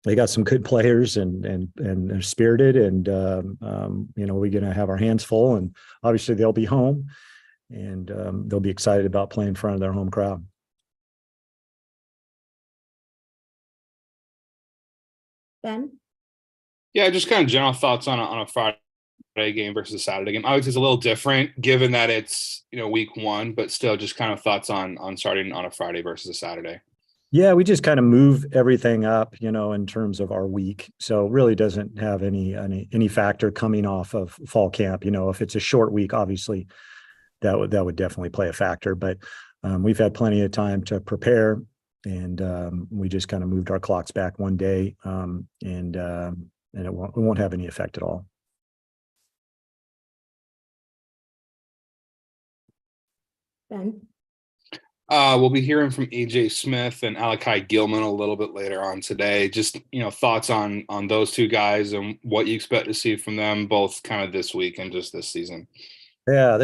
They got some good players and they're spirited, and we're going to have our hands full, and obviously they'll be home, and they'll be excited about playing in front of their home crowd. Ben? Yeah, just kind of general thoughts on a Friday game versus a Saturday game. Obviously, it's a little different given that it's week one, but still, just kind of thoughts on starting on a Friday versus a Saturday. Yeah, we just kind of move everything up, in terms of our week. So it really doesn't have any factor coming off of fall camp. If it's a short week, obviously that would definitely play a factor. But we've had plenty of time to prepare, and we just kind of moved our clocks back one day, and it won't have any effect at all. Ben? We'll be hearing from AJ Smith and Alakai Gilman a little bit later on today. Just thoughts on those two guys and what you expect to see from them both kind of this week and just this season. Yeah,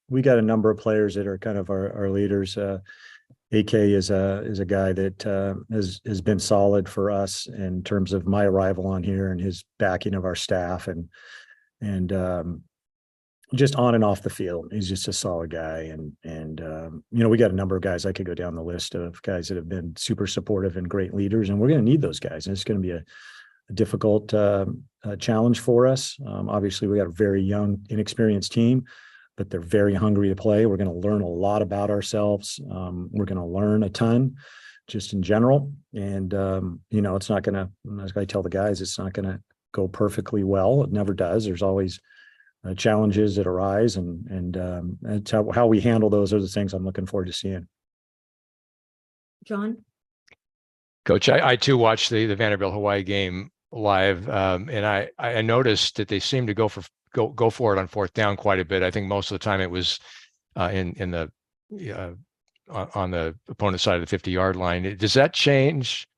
we got a number of players that are kind of our leaders. AK is a guy that has been solid for us in terms of my arrival on here and his backing of our staff, and just on and off the field. He's just a solid guy. And we got a number of guys. I could go down the list of guys that have been super supportive and great leaders, and we're going to need those guys. And it's going to be a difficult challenge for us. Obviously, we got a very young, inexperienced team, but they're very hungry to play. We're going to learn a lot about ourselves. We're going to learn a ton just in general. And, it's not going to, as I tell the guys, it's not going to go perfectly well. It never does. There's always challenges that arise, and it's how we handle those are the things I'm looking forward to seeing. John? Coach, I too watched the Vanderbilt Hawaii game live, and I noticed that they seemed to go for it on fourth down quite a bit. I think most of the time it was on the opponent's side of the 50-yard line. Does that change?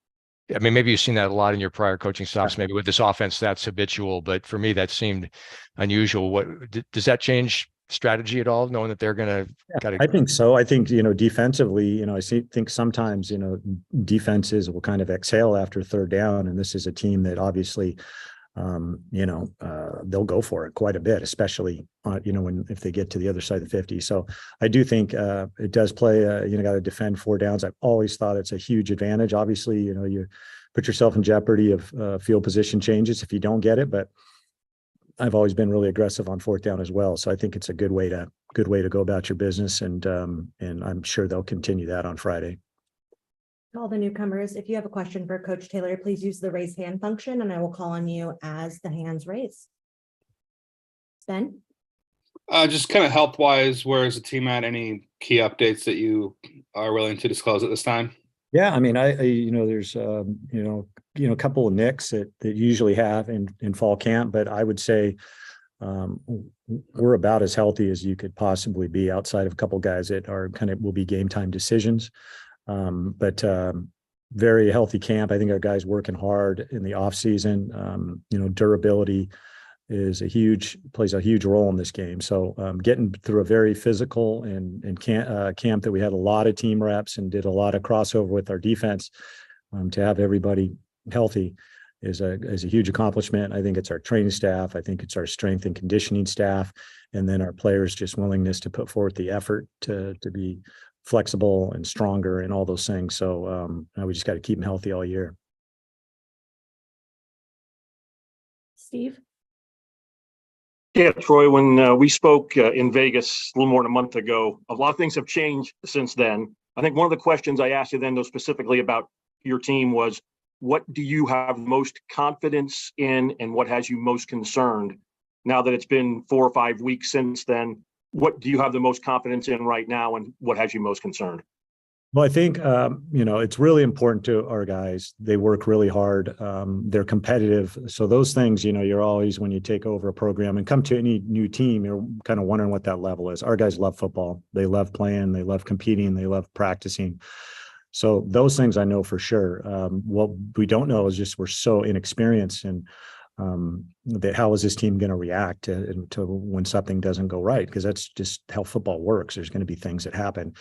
I mean, maybe you've seen that a lot in your prior coaching stops. Maybe with this offense, that's habitual. But for me, that seemed unusual. What does that change strategy at all, knowing that they're going to? I think so. I think, defensively, I think sometimes, defenses will kind of exhale after third down. And this is a team that obviously, they'll go for it quite a bit, especially, if they get to the other side of the 50. So I do think it does play, got to defend four downs. I've always thought it's a huge advantage. Obviously, you put yourself in jeopardy of field position changes if you don't get it, but I've always been really aggressive on fourth down as well. So I think it's a good way to go about your business. And I'm sure they'll continue that on Friday. All the newcomers, if you have a question for Coach Taylor, please use the raise hand function and I will call on you as the hands raise. Ben? Just kind of health wise, where is the team at? Any key updates that you are willing to disclose at this time? Yeah, I mean, there's a couple of nicks that usually have in fall camp, but I would say we're about as healthy as you could possibly be, outside of a couple of guys that are will be game time decisions. But very healthy camp. I think our guys working hard in the off season. Durability plays a huge role in this game. So getting through a very physical and camp that we had a lot of team reps and did a lot of crossover with our defense, to have everybody healthy is a huge accomplishment. I think it's our training staff. I think it's our strength and conditioning staff, and then our players' just willingness to put forth the effort to be flexible and stronger and all those things. So we just got to keep them healthy all year. Steve? Yeah, Troy, when we spoke in Vegas a little more than a month ago, a lot of things have changed since then. I think one of the questions I asked you then, though, specifically about your team was, what do you have most confidence in and what has you most concerned? Now that it's been 4 or 5 weeks since then, what do you have the most confidence in right now and what has you most concerned? Well, I think, it's really important to our guys. They work really hard. They're competitive. So those things, you're always, when you take over a program and come to any new team, you're kind of wondering what that level is. Our guys love football. They love playing. They love competing. They love practicing. So those things I know for sure. What we don't know is just we're so inexperienced, and that how is this team going to react to when something doesn't go right? Because that's just how football works. There's going to be things that happen.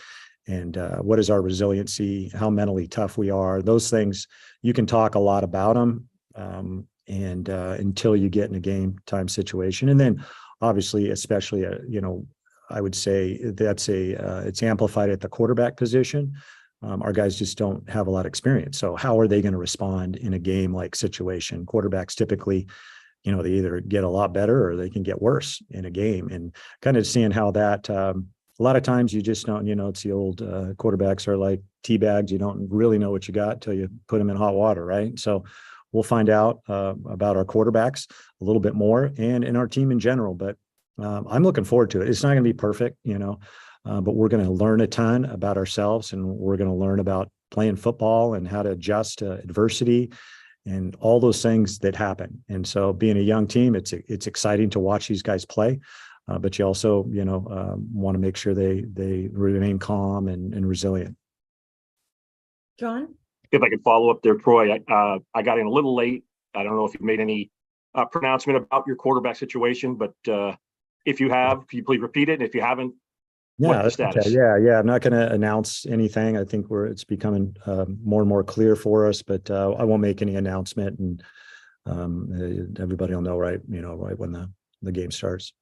and what is our resiliency, how mentally tough we are. Those things, you can talk a lot about them, and until you get in a game time situation. And then obviously, especially, I would say that's it's amplified at the quarterback position. Our guys just don't have a lot of experience. So how are they going to respond in a game like situation? Quarterbacks typically, they either get a lot better or they can get worse in a game, and kind of seeing how that, a lot of times you just don't, it's the old quarterbacks are like tea bags. You don't really know what you got till you put them in hot water. Right. So we'll find out about our quarterbacks a little bit more, and in our team in general, but I'm looking forward to it. It's not going to be perfect, but we're going to learn a ton about ourselves, and we're going to learn about playing football and how to adjust to adversity and all those things that happen. And so being a young team, it's exciting to watch these guys play, but you also, want to make sure they remain calm and resilient. John? If I could follow up there, Troy, I got in a little late. I don't know if you made any pronouncement about your quarterback situation, but if you have, can you please repeat it? And if you haven't, what's the status? Okay. Yeah. I'm not going to announce anything. I think it's becoming more and more clear for us, but I won't make any announcement, and everybody will know right when the game starts.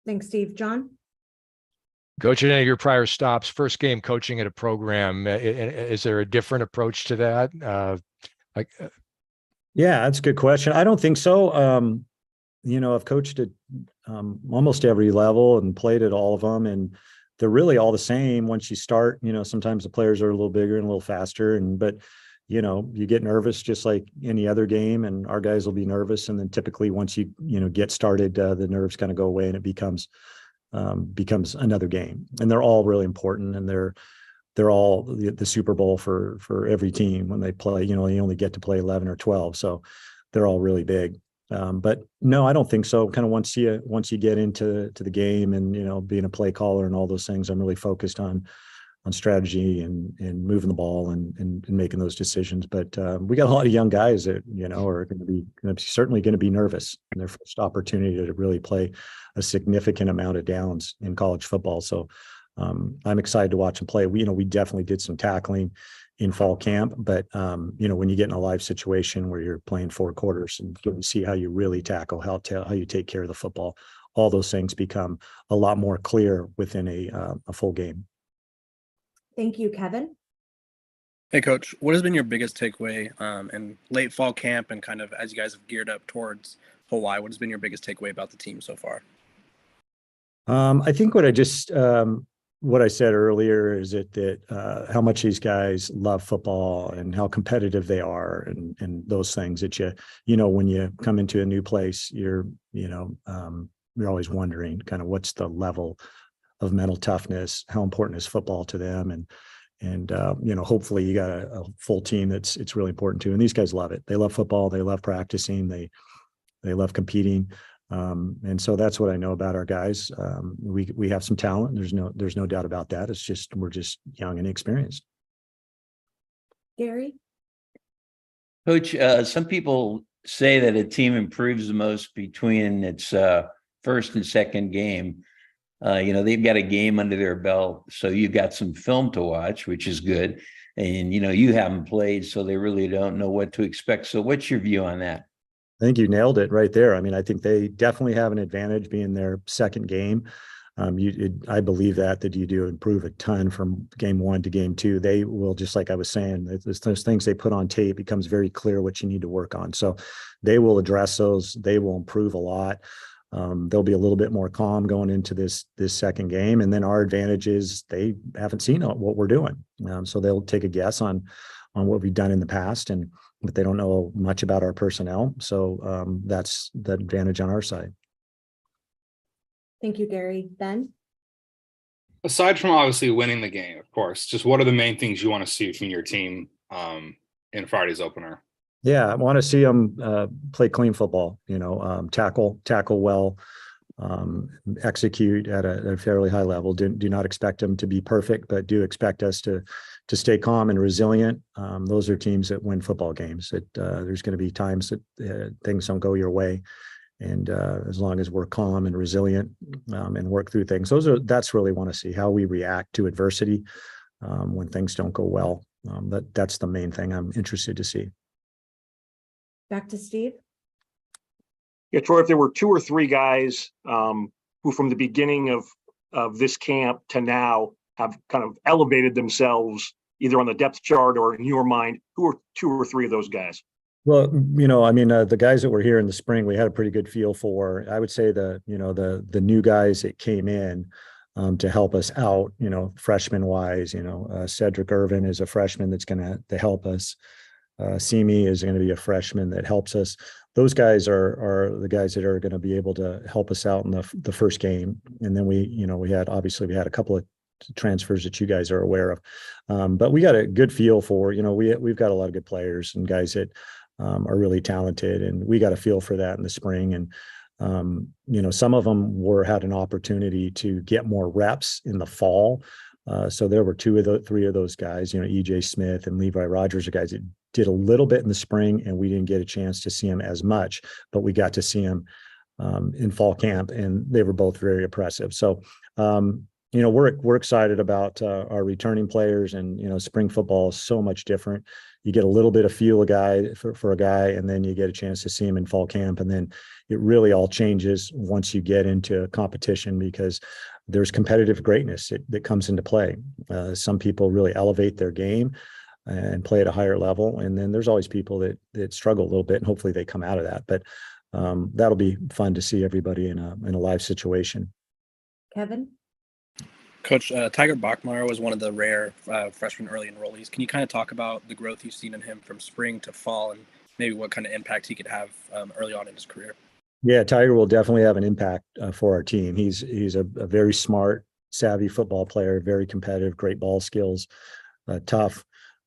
Thanks, Steve. John? Coach, in any of your prior stops, first game coaching at a program, is there a different approach to that? Yeah, that's a good question. I don't think so. I've coached at almost every level and played at all of them, and they're really all the same. Once you start, sometimes the players are a little bigger and a little faster, but you get nervous just like any other game, and our guys will be nervous. And then typically once you get started, the nerves kind of go away, and it becomes another game. And they're all really important, and they're all the Super Bowl for every team when they play. You only get to play 11 or 12, so they're all really big. But no, I don't think so. Kind of once you get into the game and being a play caller and all those things, I'm really focused on strategy and moving the ball and making those decisions. But we got a lot of young guys that are going to be certainly going to be nervous in their first opportunity to really play a significant amount of downs in college football. So I'm excited to watch them play. We definitely did some tackling in fall camp, but when you get in a live situation where you're playing 4 quarters and you see how you really tackle, how you take care of the football, all those things become a lot more clear within a full game. Thank you, Kevin. Hey, Coach, what has been your biggest takeaway in late fall camp and kind of as you guys have geared up towards Hawaii? What has been your biggest takeaway about the team so far? I think what I said earlier is that how much these guys love football and how competitive they are, and those things that when you come into a new place, you're always wondering kind of what's the level of mental toughness, how important is football to them, and hopefully you got a full team it's really important to. And these guys love it. They love football. They love practicing. They love competing. And so that's what I know about our guys. We have some talent. There's no doubt about that. It's just, we're just young and inexperienced. Gary? Coach, some people say that a team improves the most between its first and second game. They've got a game under their belt, so you've got some film to watch, which is good. And, you haven't played, so they really don't know what to expect. So what's your view on that? I think you nailed it right there. I mean, I think they definitely have an advantage being their second game. I believe that you do improve a ton from game 1 to game 2. They will, just like I was saying, those things they put on tape becomes very clear what you need to work on. So they will address those. They will improve a lot. They'll be a little bit more calm going into this second game. And then our advantage is they haven't seen what we're doing. So they'll take a guess on what we've done in the past, but they don't know much about our personnel. So that's the advantage on our side. Thank you, Gary. Ben? Aside from obviously winning the game, of course, just what are the main things you want to see from your team in Friday's opener? Yeah, I want to see them play clean football, tackle well, execute at a fairly high level. Do not expect them to be perfect, but do expect us to stay calm and resilient. Those are teams that win football games. There's going to be times that things don't go your way, And as long as we're calm and resilient and work through things, that's really want to see how we react to adversity when things don't go well. That's the main thing I'm interested to see. Back to Steve. Yeah, Troy, if there were 2 or 3 guys who from the beginning of this camp to now have kind of elevated themselves either on the depth chart or in your mind, who are 2 or 3 of those guys? Well, I mean, the guys that were here in the spring, we had a pretty good feel for. I would say the new guys that came in to help us out, freshman wise, Cedric Irvin is a freshman that's going to help us. Simi is going to be a freshman that helps us. Those guys are the guys that are going to be able to help us out in the first game. And then we had a couple of transfers that you guys are aware of. But we got a good feel for, we've got a lot of good players and guys that are really talented, and we got a feel for that in the spring. And some of them had an opportunity to get more reps in the fall. So there were 3 of those guys, EJ Smith and Levi Rogers are guys that did a little bit in the spring, and we didn't get a chance to see them as much, but we got to see them in fall camp, and they were both very impressive. So, we're excited about our returning players, and, spring football is so much different. You get a little bit of feel for a guy, and then you get a chance to see him in fall camp. And then it really all changes once you get into competition, because there's competitive greatness that comes into play. Some people really elevate their game and play at a higher level. And then there's always people that struggle a little bit, and hopefully they come out of that. But that'll be fun to see everybody in a live situation. Kevin. Coach, Tiger Bachmeyer was one of the rare freshman early enrollees. Can you kind of talk about the growth you've seen in him from spring to fall, and maybe what kind of impact he could have early on in his career? Yeah, Tiger will definitely have an impact for our team. He's a very smart, savvy football player, very competitive, great ball skills, tough.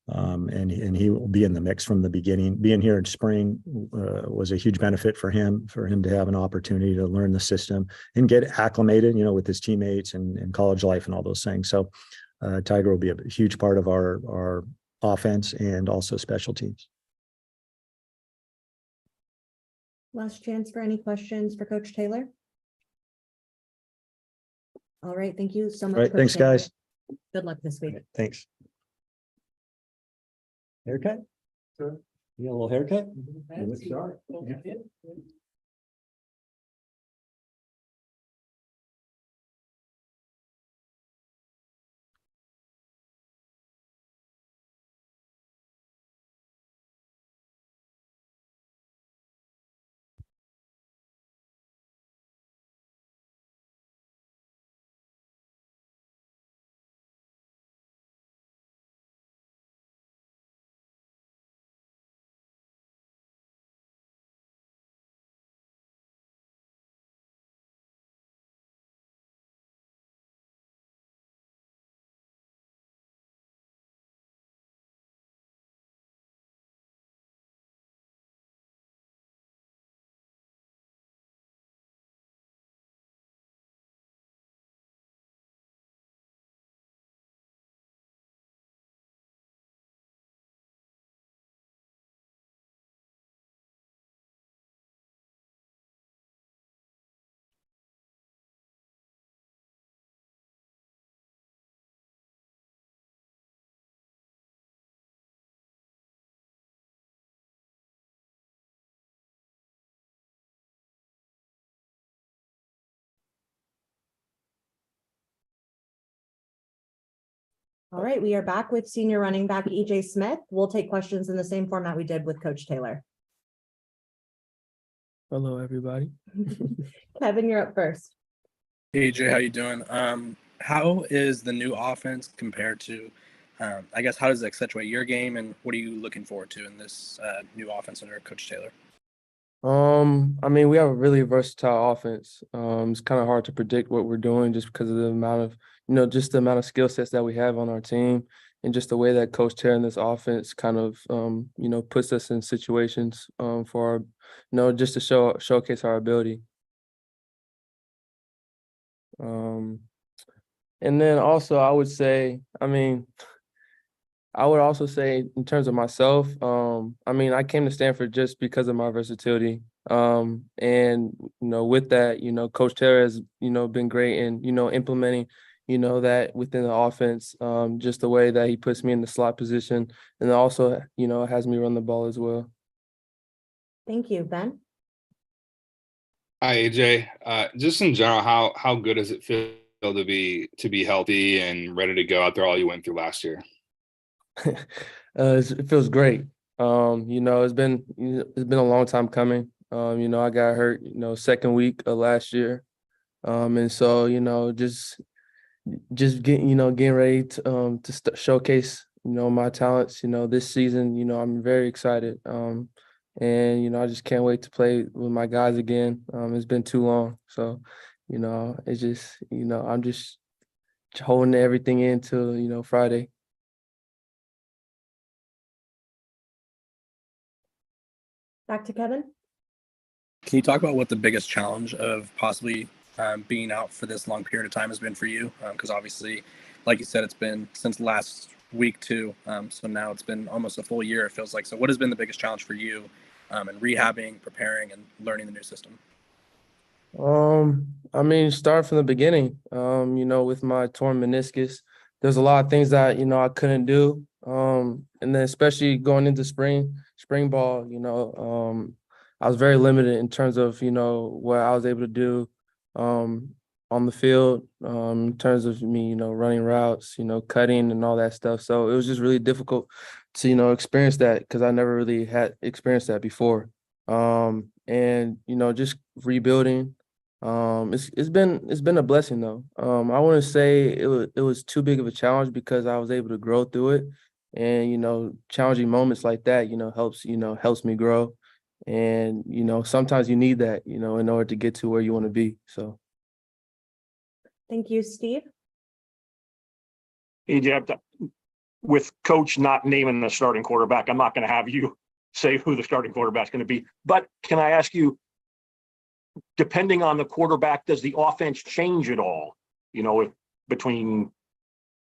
And he will be in the mix from the beginning. Being here in spring was a huge benefit for him to have an opportunity to learn the system and get acclimated, with his teammates and college life and all those things. So Tiger will be a huge part of our offense and also special teams. Last chance for any questions for Coach Taylor. All right. Thank you so much. All right. Thanks, guys. Good luck this week. Thanks. Haircut? Sure. You got a little haircut? You look sharp. Yeah. All right, we are back with senior running back EJ Smith. We'll take questions in the same format we did with Coach Taylor. Hello, everybody. Kevin, you're up first. Hey, AJ, how you doing? How is the new offense compared to, I guess, how does it accentuate your game, and what are you looking forward to in this new offense under Coach Taylor? I mean, we have a really versatile offense. It's kind of hard to predict what we're doing just because of the amount of, just the amount of skill sets that we have on our team, and just the way that Coach Taylor in this offense kind of, puts us in situations for our, just to showcase our ability. And then also I would say, I would also say in terms of myself, I came to Stanford just because of my versatility. And, with that, Coach Taylor has, been great in, implementing, that within the offense, just the way that he puts me in the slot position and also, has me run the ball as well. Thank you, Ben. Hi, AJ. Just in general, how good does it feel to be healthy and ready to go after all you went through last year? It feels great. It's been a long time coming. I got hurt, second week of last year. And so, just getting ready to showcase, my talents, this season, I'm very excited. And, I just can't wait to play with my guys again. It's been too long. So, it's just, I'm just holding everything into, Friday. Back to Kevin. Can you talk about what the biggest challenge of possibly being out for this long period of time has been for you? Because obviously, like you said, it's been since last week too. So now it's been almost a full year, it feels like. So what has been the biggest challenge for you in rehabbing, preparing, and learning the new system? Start from the beginning. With my torn meniscus, there's a lot of things that, I couldn't do. And then especially going into spring ball, I was very limited in terms of, what I was able to do on the field, in terms of me, running routes, cutting and all that stuff. So it was just really difficult to, experience that because I never really had experienced that before. And, just rebuilding. It's been a blessing though. I wouldn't say it was too big of a challenge because I was able to grow through it. And, challenging moments like that, helps me grow. And, sometimes you need that, in order to get to where you want to be. So. Thank you, Steve. AJ, with Coach not naming the starting quarterback, I'm not going to have you say who the starting quarterback's going to be. But can I ask you, depending on the quarterback, does the offense change at all? If between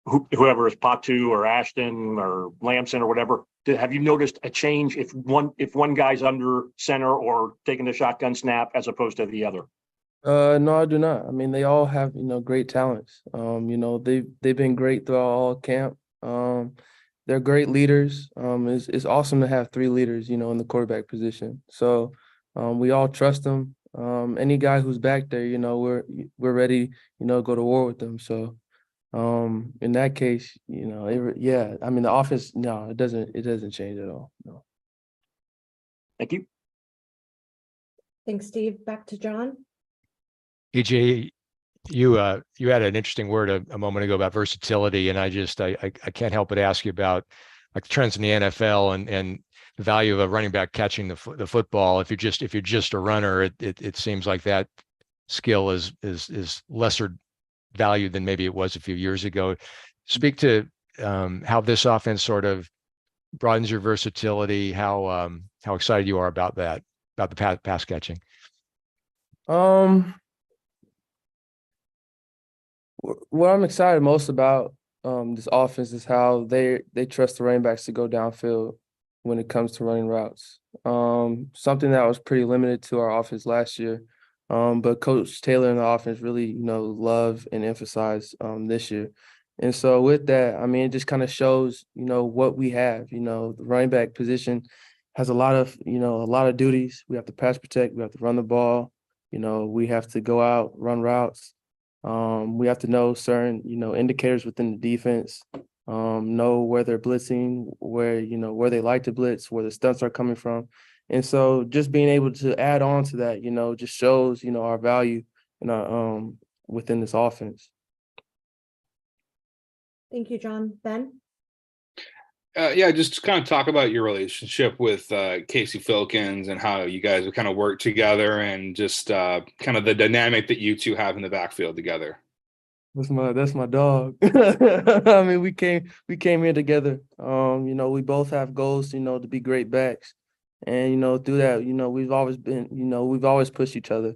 whoever is Patu or Ashton or Lamson or whatever, have you noticed a change if one guy's under center or taking the shotgun snap as opposed to the other? No, I do not. They all have, great talents. They've been great throughout all camp. They're great leaders. It's awesome to have three leaders, in the quarterback position. So we all trust them. Any guy who's back there, we're ready, go to war with them. So in that case, the offense, no, it doesn't change at all. No. Thank you. Thanks, Steve. Back to John. EJ, you had an interesting word a moment ago about versatility, and I can't help but ask you about like the trends in the NFL and the value of a running back catching the football. If you're just a runner, it seems like that skill is lesser valued than maybe it was a few years ago. Speak to how this offense sort of broadens your versatility, how excited you are about that, about the pass catching. What I'm excited most about this offense is how they trust the running backs to go downfield when it comes to running routes. Something that was pretty limited to our offense last year. But Coach Taylor and the offense really, love and emphasize this year. And so with that, it just kind of shows, what we have. The running back position has a lot of duties. We have to pass protect, we have to run the ball, we have to go out, run routes. We have to know certain, indicators within the defense, know where they're blitzing, where they like to blitz, where the stunts are coming from. And so just being able to add on to that, just shows, our value in our within this offense. Thank you, John. Ben? Just kind of talk about your relationship with Casey Filkins and how you guys have kind of worked together and just kind of the dynamic that you two have in the backfield together. That's my dog. We came here together. We both have goals, to be great backs. And, through that, we've always pushed each other.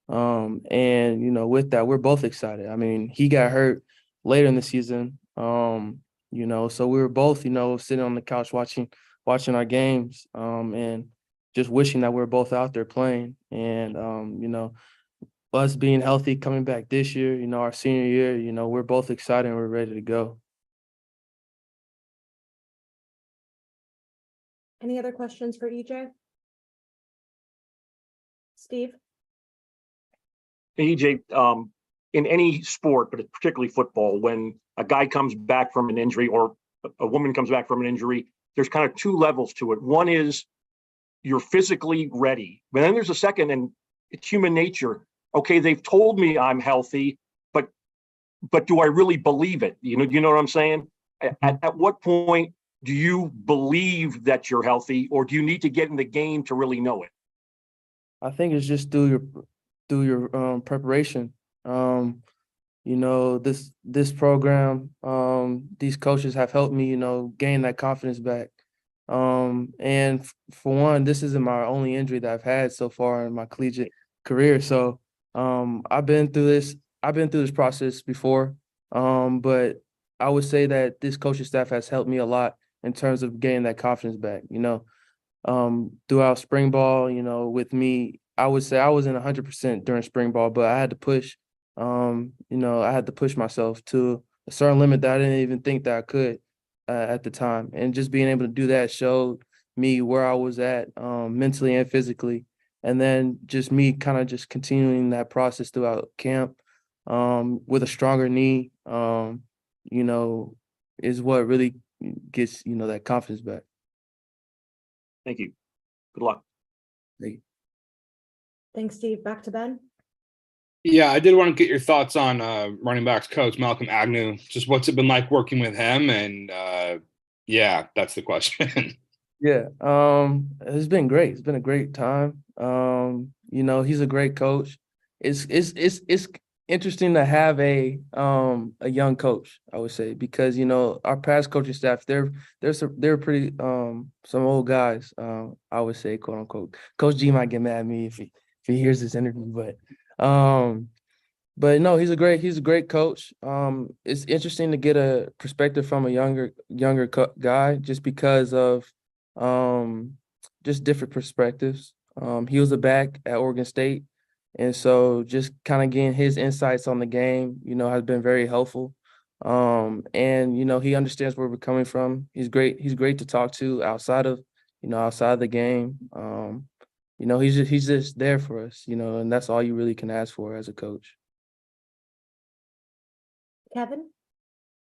And, with that, we're both excited. He got hurt later in the season. So we were both, sitting on the couch watching our games, and just wishing that we're both out there playing. And us being healthy coming back this year, our senior year, we're both excited and we're ready to go. Any other questions for EJ? Steve? EJ, in any sport, but particularly football, when a guy comes back from an injury or a woman comes back from an injury, there's kind of two levels to it. One is you're physically ready, but then there's a second, and it's human nature. Okay, they've told me I'm healthy, but do I really believe it? You know what I'm saying? At what point do you believe that you're healthy, or do you need to get in the game to really know it? I think it's just through your preparation. This program, these coaches have helped me, gain that confidence back. And for one, this isn't my only injury that I've had so far in my collegiate career. So I've been through this process before. But I would say that this coaching staff has helped me a lot in terms of gaining that confidence back. Throughout spring ball, with me, I would say I wasn't 100% during spring ball, but I had to push. I had to push myself to a certain limit that I didn't even think that I could at the time. And just being able to do that showed me where I was at mentally and physically. And then just me kind of just continuing that process throughout camp with a stronger knee, is what really gets, that confidence back. Thank you. Good luck. Thank you. Thanks, Steve. Back to Ben. Yeah, I did want to get your thoughts on running backs coach Malcolm Agnew. Just what's it been like working with him? And yeah, that's the question. Yeah, it's been great. It's been a great time. He's a great coach. It's interesting to have a young coach, I would say, because our past coaching staff, they're pretty some old guys, I would say, quote unquote. Coach G might get mad at me if he hears this interview, but no, he's a great coach. It's interesting to get a perspective from a younger guy just because of just different perspectives. He was a back at Oregon State, and so just kind of getting his insights on the game, has been very helpful. And he understands where we're coming from. He's great. He's great to talk to outside of the game. He's just there for us, and that's all you really can ask for as a coach. Kevin?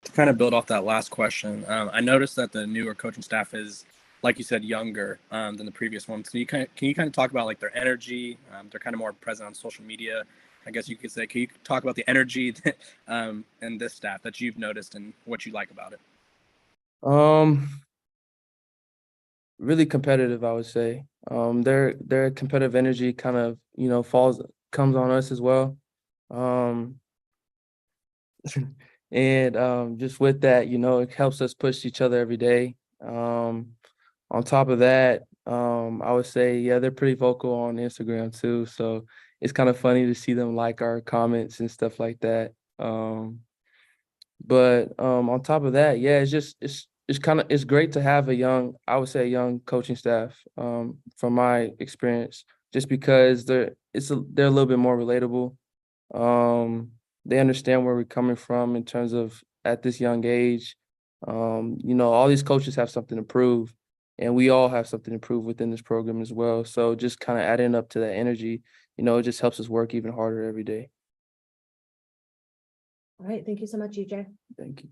To kind of build off that last question, I noticed that the newer coaching staff is, like you said, younger than the previous one. So can you kind of talk about like their energy? They're kind of more present on social media, I guess you could say. Can you talk about the energy and this staff that you've noticed and what you like about it? Really competitive, I would say. Their competitive energy kind of comes on us as well. And just with that, it helps us push each other every day. On top of that, I would say, yeah, they're pretty vocal on Instagram too. So it's kind of funny to see them like our comments and stuff like that. But on top of that, yeah, it's great to have a young coaching staff from my experience, just because they're a little bit more relatable. They understand where we're coming from in terms of at this young age. All these coaches have something to prove, and we all have something to prove within this program as well. So just kind of adding up to that energy, it just helps us work even harder every day. All right. Thank you so much, EJ. Thank you.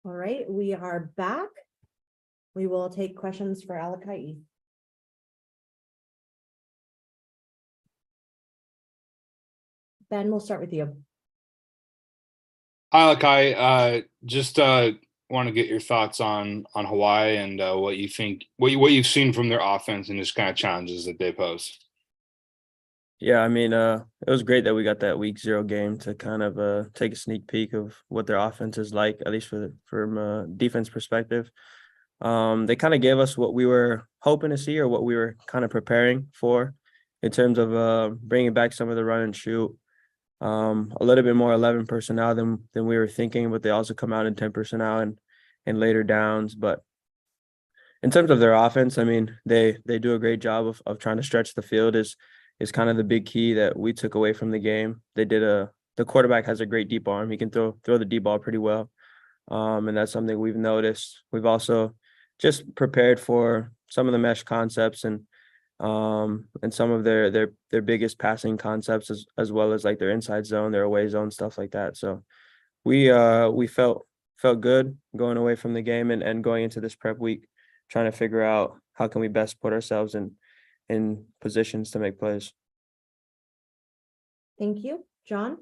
All right, we are back. We will take questions for Alakai. Ben, we'll start with you. Hi, Alakai. Just want to get your thoughts on Hawaii and what you think, what you've seen from their offense and just kind of challenges that they pose. Yeah, I mean, it was great that we got that week 0 game to kind of take a sneak peek of what their offense is like, at least from a defense perspective. They kind of gave us what we were hoping to see or what we were kind of preparing for in terms of bringing back some of the run and shoot. A little bit more 11 personnel than we were thinking, but they also come out in 10 personnel and later downs. But in terms of their offense, I mean, they do a great job of trying to stretch the field is kind of the big key that we took away from the game. The quarterback has a great deep arm. He can throw the deep ball pretty well. And that's something we've noticed. We've also just prepared for some of the mesh concepts and some of their biggest passing concepts as well as like their inside zone, their away zone, stuff like that. So we felt good going away from the game and going into this prep week, trying to figure out how can we best put ourselves in positions to make plays. Thank you. John?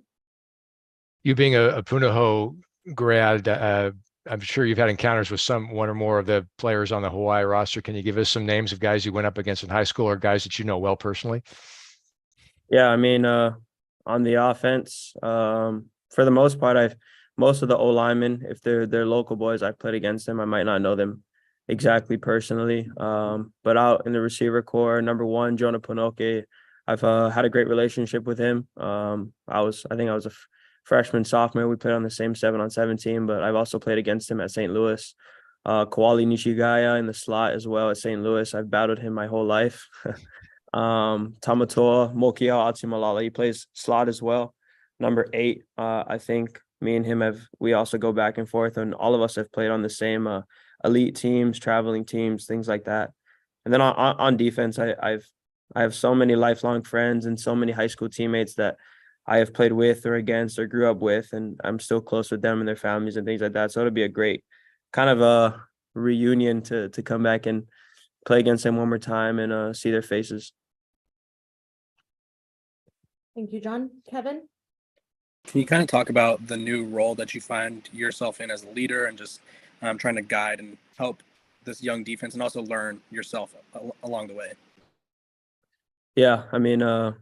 You being a Punahou grad, I'm sure you've had encounters with one or more of the players on the Hawaii roster. Can you give us some names of guys you went up against in high school or guys that you know well personally? Yeah, I mean, on the offense, for the most part, most of the O linemen, if they're local boys, I've played against them. I might not know them exactly personally, but out in the receiver core, number 1, Jonah Panoke, I've had a great relationship with him. I think I was a freshman, sophomore. We played on the same 7-on-7 team, but I've also played against him at St. Louis. Kawali Nishigaya in the slot as well at St. Louis. I've battled him my whole life. Tamatoa Mokiao Atsumalala, he plays slot as well. Number 8, I think me and him we also go back and forth, and all of us have played on the same elite teams, traveling teams, things like that. And then on defense, I have so many lifelong friends and so many high school teammates that I have played with or against or grew up with, and I'm still close with them and their families and things like that. So it'll be a great kind of a reunion to come back and play against them one more time and see their faces. Thank you, John. Kevin? Can you kind of talk about the new role that you find yourself in as a leader and just trying to guide and help this young defense and also learn yourself along the way? Yeah, I mean,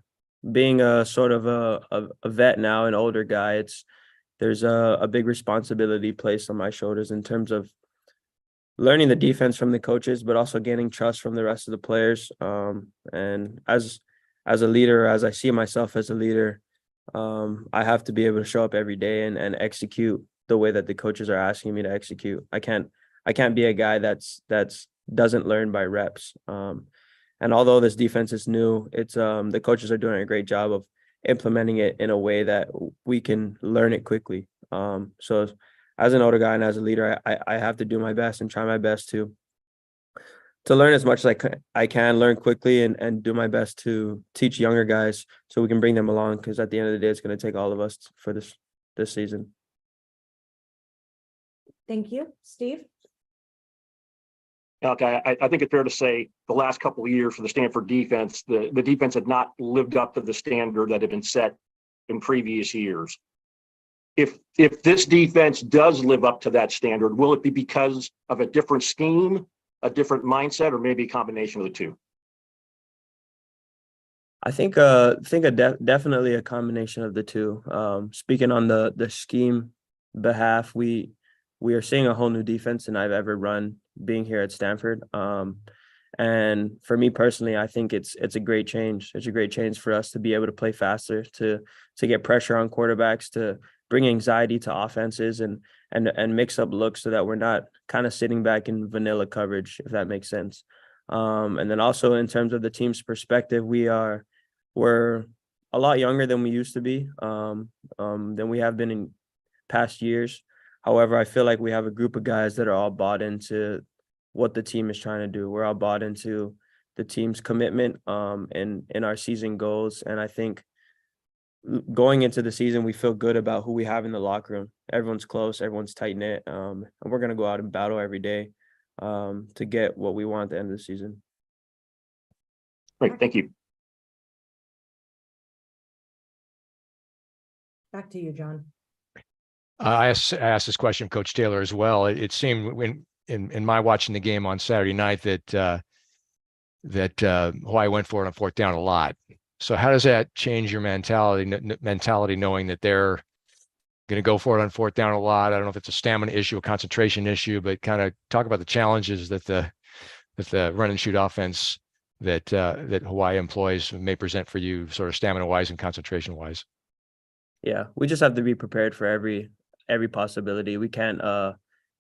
being a sort of a vet now, an older guy, there's a big responsibility placed on my shoulders in terms of learning the defense from the coaches, but also gaining trust from the rest of the players. And as a leader, as I see myself as a leader, I have to be able to show up every day and execute the way that the coaches are asking me to execute. I can't be a guy that's doesn't learn by reps. And although this defense is new, it's the coaches are doing a great job of implementing it in a way that we can learn it quickly. So as an older guy and as a leader, I have to do my best and try my best to learn as much as I can, learn quickly and do my best to teach younger guys so we can bring them along, because at the end of the day, it's going to take all of us for this season. Thank you. Steve? Okay, I think it's fair to say the last couple of years for the Stanford defense, the defense had not lived up to the standard that had been set in previous years. If this defense does live up to that standard, will it be because of a different scheme, a different mindset, or maybe a combination of the two? I think definitely a combination of the two. Speaking on the scheme behalf, we are seeing a whole new defense than I've ever run being here at Stanford. And for me personally, I think it's a great change. It's a great change for us to be able to play faster, to get pressure on quarterbacks, to bring anxiety to offenses and mix up looks so that we're not kind of sitting back in vanilla coverage, if that makes sense. And then also in terms of the team's perspective, we're a lot younger than we used to be, than we have been in past years. However, I feel like we have a group of guys that are all bought into what the team is trying to do. We're all bought into the team's commitment in our season goals. And I think going into the season, we feel good about who we have in the locker room. Everyone's close, everyone's tight knit, and we're gonna go out and battle every day to get what we want at the end of the season. Great, thank you. Back to you, John. I asked this question of Coach Taylor as well. It seemed when in my watching the game on Saturday night that Hawaii went for it on fourth down a lot. So how does that change your mentality knowing that they're going to go for it on fourth down a lot? I don't know if it's a stamina issue, a concentration issue, but kind of talk about the challenges that the run and shoot offense that Hawaii employs may present for you, sort of stamina wise and concentration wise. Yeah, we just have to be prepared for every possibility. We can't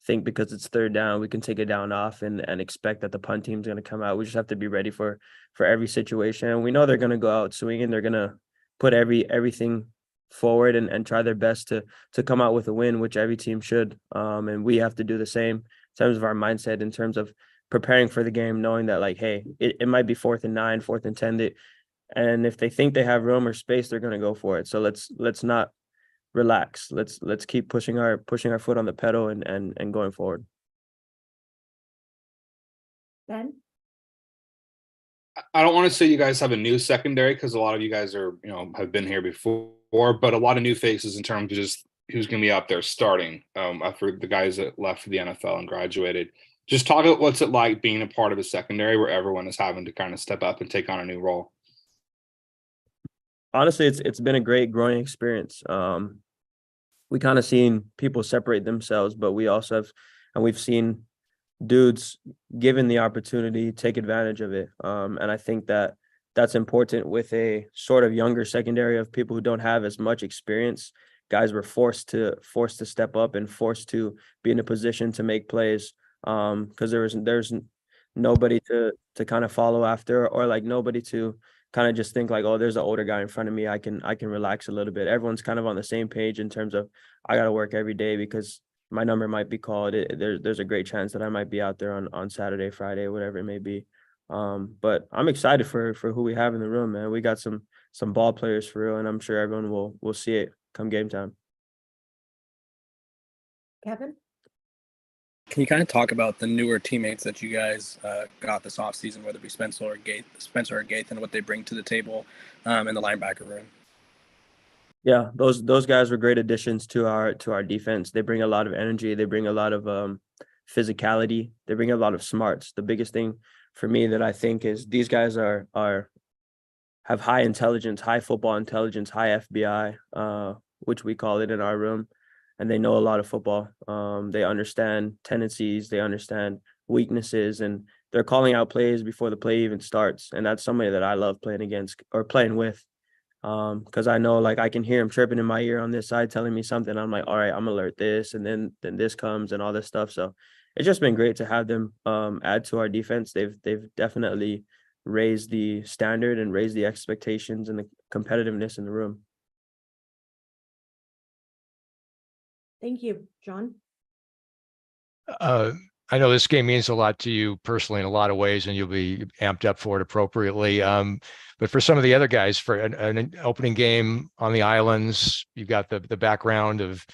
think because it's third down we can take it down off and expect that the punt team's going to come out. We just have to be ready for every situation. And we know they're going to go out swinging. They're going to put everything forward and try their best to come out with a win, which every team should. And we have to do the same in terms of our mindset, in terms of preparing for the game, knowing that like, hey, it might be 4th and 9, 4th and 10. And if they think they have room or space, they're going to go for it. So let's not relax. Let's keep pushing our foot on the pedal and going forward. Ben? I don't want to say you guys have a new secondary because a lot of you guys are, have been here before, but a lot of new faces in terms of just who's going to be out there starting after the guys that left for the NFL and graduated. Just talk about what's it like being a part of a secondary where everyone is having to kind of step up and take on a new role. Honestly, it's been a great growing experience. We kind of seen people separate themselves, but we also have, and we've seen dudes given the opportunity take advantage of it. And I think that that's important with a sort of younger secondary of people who don't have as much experience. Guys were forced to step up and forced to be in a position to make plays because there's nobody to kind of follow after, or like nobody to kind of just think like, oh, there's an older guy in front of me. I can relax a little bit. Everyone's kind of on the same page in terms of I got to work every day because my number might be called. There's a great chance that I might be out there on Saturday, Friday, whatever it may be. But I'm excited for who we have in the room, man. We got some ball players for real, and I'm sure everyone will see it come game time. Kevin? Can you kind of talk about the newer teammates that you guys got this offseason, whether it be Spencer or Gaith, and what they bring to the table in the linebacker room? Yeah, those guys were great additions to our defense. They bring a lot of energy. They bring a lot of physicality. They bring a lot of smarts. The biggest thing for me that I think is these guys have high intelligence, high football intelligence, high FBI, which we call it in our room. And they know a lot of football. They understand tendencies, they understand weaknesses, and they're calling out plays before the play even starts. And that's somebody that I love playing against or playing with. Because I know like I can hear him chirping in my ear on this side telling me something. I'm like, all right, I'm alert this, and then this comes and all this stuff. So it's just been great to have them add to our defense. They've definitely raised the standard and raised the expectations and the competitiveness in the room. Thank you, John. I know this game means a lot to you personally in a lot of ways, and you'll be amped up for it appropriately. But for some of the other guys, for an opening game on the islands, you've got the background of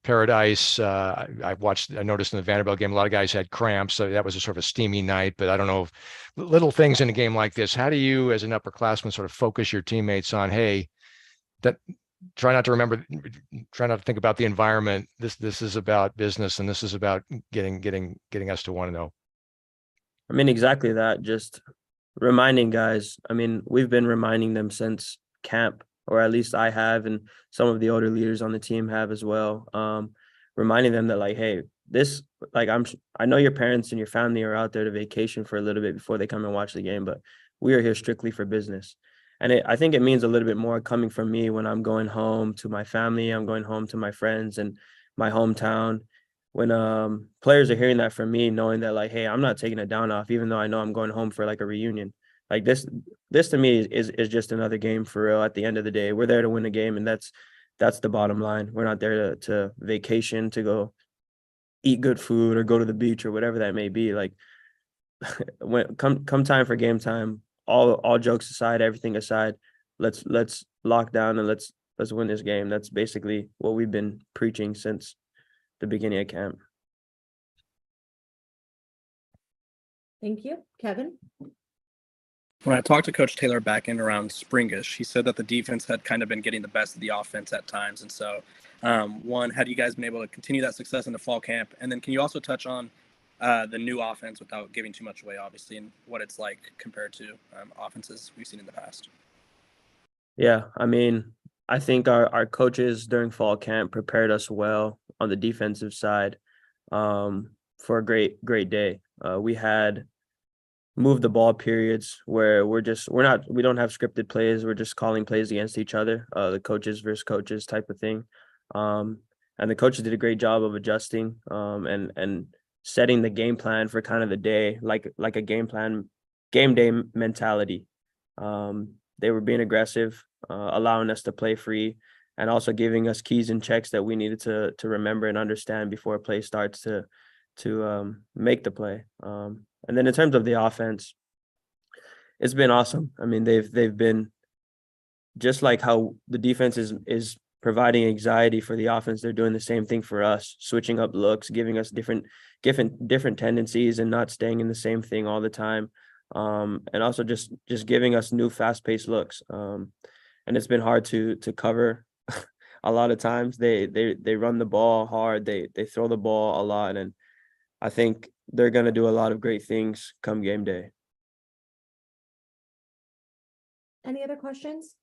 paradise. I noticed in the Vanderbilt game, a lot of guys had cramps. So that was a sort of a steamy night, but I don't know if little things in a game like this, how do you as an upperclassman sort of focus your teammates on, hey, try not to think about the environment. This is about business, and this is about getting us to 1-0. I mean, exactly that. Just reminding guys. I mean, we've been reminding them since camp, or at least I have, and some of the older leaders on the team have as well. Reminding them that like, hey, this, like, I know your parents and your family are out there to vacation for a little bit before they come and watch the game, but we are here strictly for business. And I think it means a little bit more coming from me when I'm going home to my family, I'm going home to my friends and my hometown. When players are hearing that from me, knowing that like, hey, I'm not taking a down off, even though I know I'm going home for like a reunion. Like this to me is just another game for real. At the end of the day, we're there to win a game, and that's the bottom line. We're not there to vacation, to go eat good food or go to the beach or whatever that may be. Like when come time for game time, all jokes aside, everything aside, let's lock down and let's let's win this game. That's basically what we've been preaching since the beginning of camp. Thank you. Kevin? When I talked to Coach Taylor back in around springish, he said that the defense had kind of been getting the best of the offense at times. And so, one, had you guys been able to continue that success into fall camp? And then can you also touch on the new offense without giving too much away, obviously, and what it's like compared to offenses we've seen in the past? Yeah, I mean, I think our coaches during fall camp prepared us well on the defensive side for a great day. We had move the ball periods where we don't have scripted plays. We're just calling plays against each other, the coaches versus coaches type of thing. And the coaches did a great job of adjusting and setting the game plan for kind of the day, like a game day mentality. They were being aggressive, allowing us to play free, and also giving us keys and checks that we needed to remember and understand before a play starts to make the play. And then in terms of the offense, it's been awesome. I mean, they've been just like how the defense is providing anxiety for the offense. They're doing the same thing for us, switching up looks, giving us different tendencies and not staying in the same thing all the time. And also just giving us new fast-paced looks. And it's been hard to cover a lot of times. They run the ball hard. They throw the ball a lot, and I think they're going to do a lot of great things come game day. Any other questions?